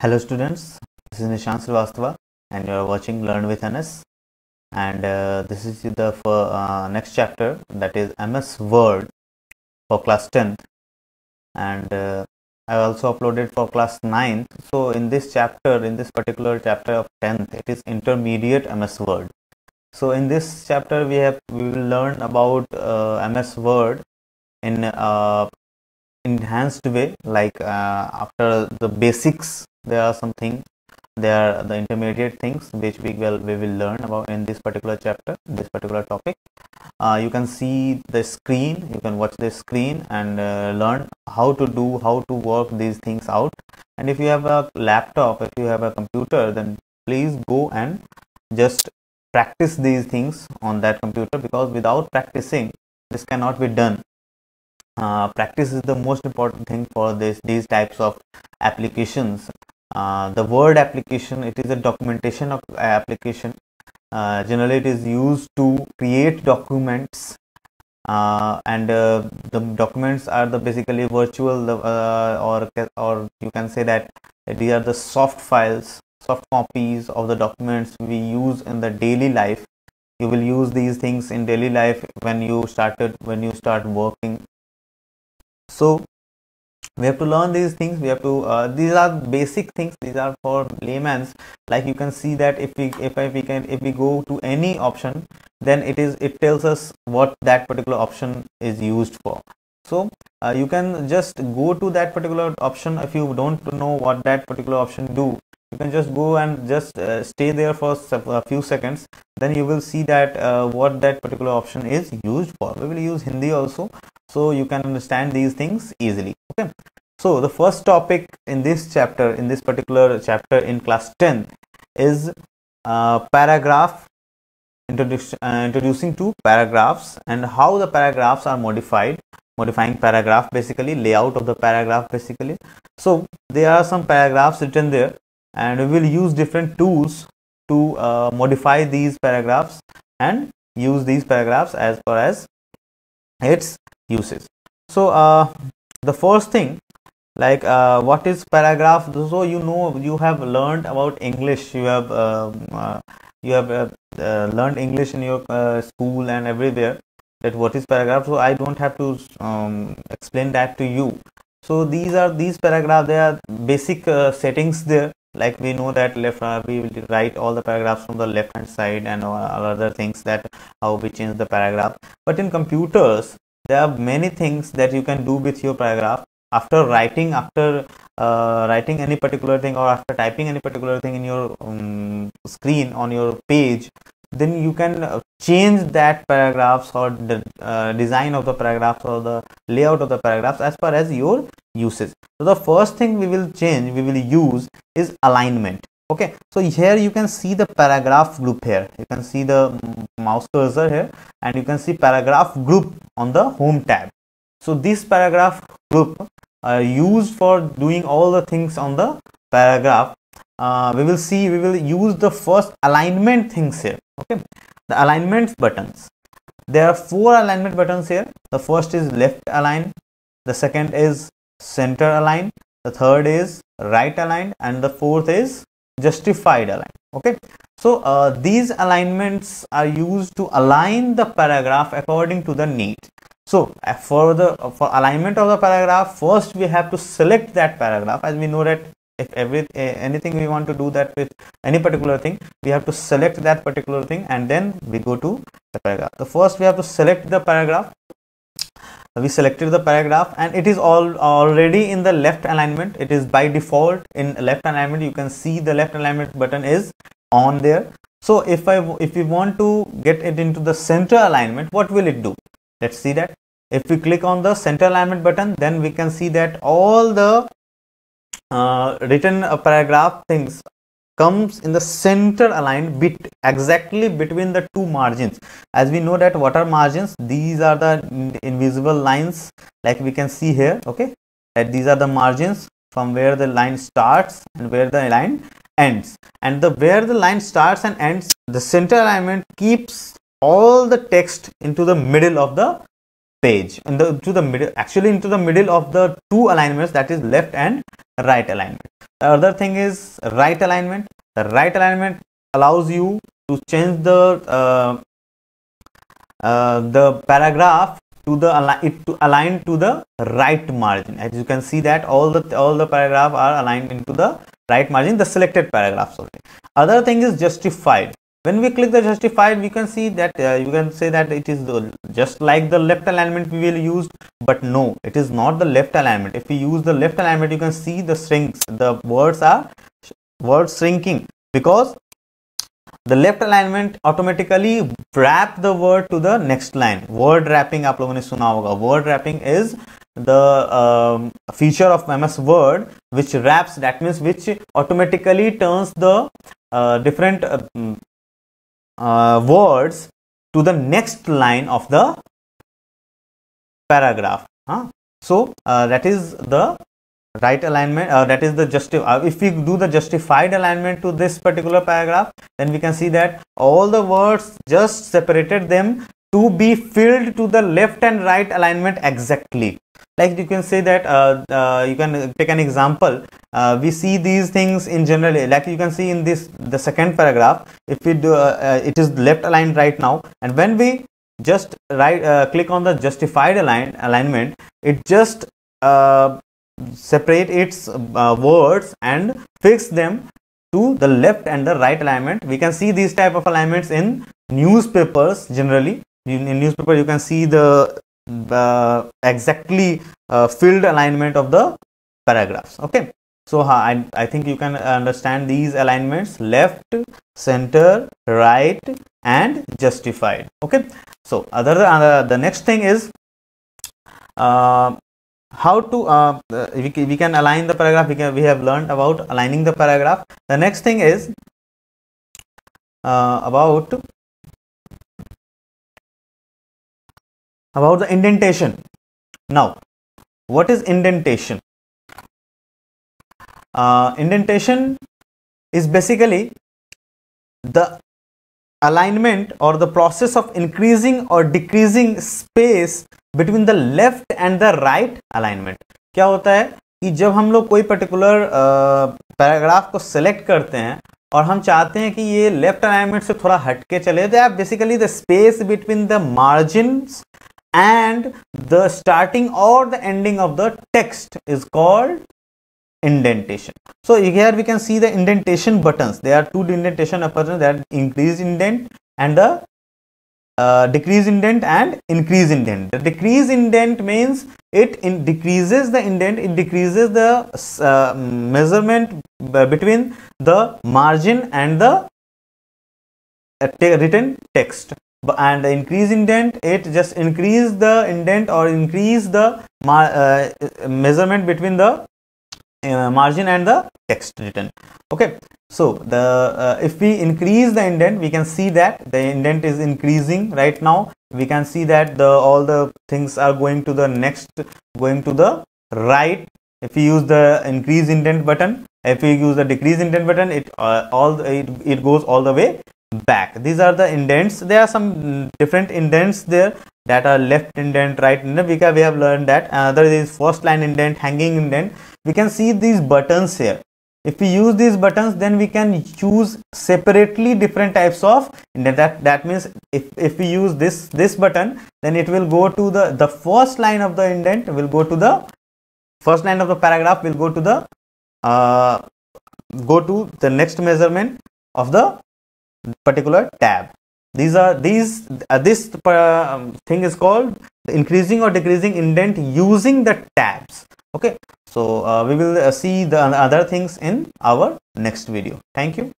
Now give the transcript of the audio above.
Hello students, this is Nishant Srivastava and you are watching Learn with NS, and this is the next chapter, that is MS Word for class 10th, and I also uploaded for class 9th. So in this particular chapter of 10th, it is intermediate MS Word. So in this chapter we will learn about MS Word in enhanced way, like after the basics there are something, they are the intermediate things which we will learn about in this particular chapter, this particular topic. You can see the screen, you can watch the screen and learn how to work these things out. And if you have a laptop, if you have a computer, then please go and just practice these things on that computer, because without practicing this cannot be done. Practice is the most important thing for these types of applications. The Word application, it is a documentation of application. Generally it is used to create documents, and the documents are the basically virtual, or you can say that these are the soft files, soft copies of the documents we use in the daily life. You will use these things in daily life when you start working. So we have to learn these things. We have to these are basic things, these are for layman's. Like you can see that if we go to any option, then it tells us what that particular option is used for. So you can just go to that particular option. If you don't know what that particular option do, you can just go and just stay there for a few seconds. Then you will see that what that particular option is used for. We will use Hindi also, so you can understand these things easily. Okay, so the first topic in this chapter, in this particular chapter in class 10, is paragraph, introducing to paragraphs and how the paragraphs are modifying paragraph, basically layout of the paragraph basically. So there are some paragraphs written there, and we will use different tools to modify these paragraphs and use these paragraphs as per as its uses. So the first thing, like what is paragraph? So you have learned about English, you have learned English in your school and everywhere, that what is paragraph. So I don't have to explain that to you. So these paragraphs, they are basic settings there. Like we know that we will write all the paragraphs from the left hand side and all other things, that how we change the paragraph. But in computers there are many things that you can do with your paragraph. After writing any particular thing, or after typing any particular thing in your screen on your page, then you can change that paragraphs, or the design of the paragraphs, or the layout of the paragraphs as per as your uses. So the first thing we will use is alignment. Okay, so here you can see the paragraph group. Here you can see the mouse cursor here, and you can see paragraph group on the home tab. So this paragraph group are used for doing all the things on the paragraph. We will use the first alignment things here. Okay, the alignment buttons. There are 4 alignment buttons here. The first is left align, the second is center align, the third is right align, and the fourth is justified align. Okay, so these alignments are used to align the paragraph according to the need. So for alignment of the paragraph, first we have to select that paragraph. As we know that if anything we want to do that with any particular thing, we have to select that particular thing, and then we go to the paragraph. So first we have to select the paragraph. We selected the paragraph, and it is already in the left alignment. It is by default in left alignment. You can see the left alignment button is on there. So if we want to get it into the center alignment, what will it do? Let's see that. If we click on the center alignment button, then we can see that all the written paragraph things comes in the center aligned bit, exactly between the 2 margins. As we know that what are margins? These are the invisible lines, like we can see here. Okay, that these are the margins from where the line starts and where the line ends. And where the line starts and ends, the center alignment keeps all the text into the middle of the page, in the to the middle, actually into the middle of the two alignments, that is left and right alignment. The other thing is right alignment. The right alignment allows you to change the paragraph to align to the right margin. As you can see that all the paragraph are aligned into the right margin, the selected paragraphs only. Other thing is justified. When we click the justified, we can see that you can say that it is just like the left alignment we will use, but no, it is not the left alignment. If we use the left alignment, you can see the shrinks, the words shrinking, because the left alignment automatically wrap the word to the next line. Word wrapping आप लोगों ने सुना होगा. Word wrapping is the feature of MS Word which wraps, that means which automatically turns the different words to the next line of the paragraph. So that is the right alignment, that is the if we do the justified alignment to this particular paragraph, then we can see that all the words just separated them to be filled to the left and right alignment exactly. Like you can say that you can take an example. We see these things in general, like you can see in the second paragraph. If we do it is left aligned right now, and when we just click on the justified alignment, it just separate its words and fix them to the left and the right alignment. We can see these type of alignments in newspapers generally. In newspaper, you can see the exactly filled alignment of the paragraphs. Okay, so I think you can understand these alignments: left, center, right, and justified. Okay, so the next thing is how to we can align the paragraph. We have learned about aligning the paragraph. The next thing is about the indentation. Now, what is indentation? Indentation is basically the alignment or the process of increasing or decreasing space between the left and the right alignment. क्या होता है कि जब हम लोग कोई particular paragraph को select करते हैं और हम चाहते हैं कि ये लेफ्ट अलाइनमेंट से थोड़ा हटके चले, तो आप basically the space between the margins and the starting or the ending of the text is called indentation. So here we can see the indentation buttons. There are two indentation buttons, that increase indent and the decrease indent and increase indent. The decrease indent means it decreases the indent, it decreases the measurement between the margin and the written text. And the increase indent, it just increase the indent or increase the measurement between the margin and the text written. Okay, so the if we increase the indent, we can see that the indent is increasing right now. We can see that all the things are going to the next, going to the right. If we use the increase indent button, if we use the decrease indent button, it goes all the way back. These are the indents. There are some different indents there, that are left indent, right indent. We have learned that. Another is first line indent, hanging indent. We can see these buttons here. If we use these buttons, then we can choose separately different types of indent. That means if we use this button, then it will go to the first line of the indent will go to the first line of the paragraph, will go to the next measurement of the particular tab. This thing is called increasing or decreasing indent using the tabs. Okay, so we will see the other things in our next video. Thank you.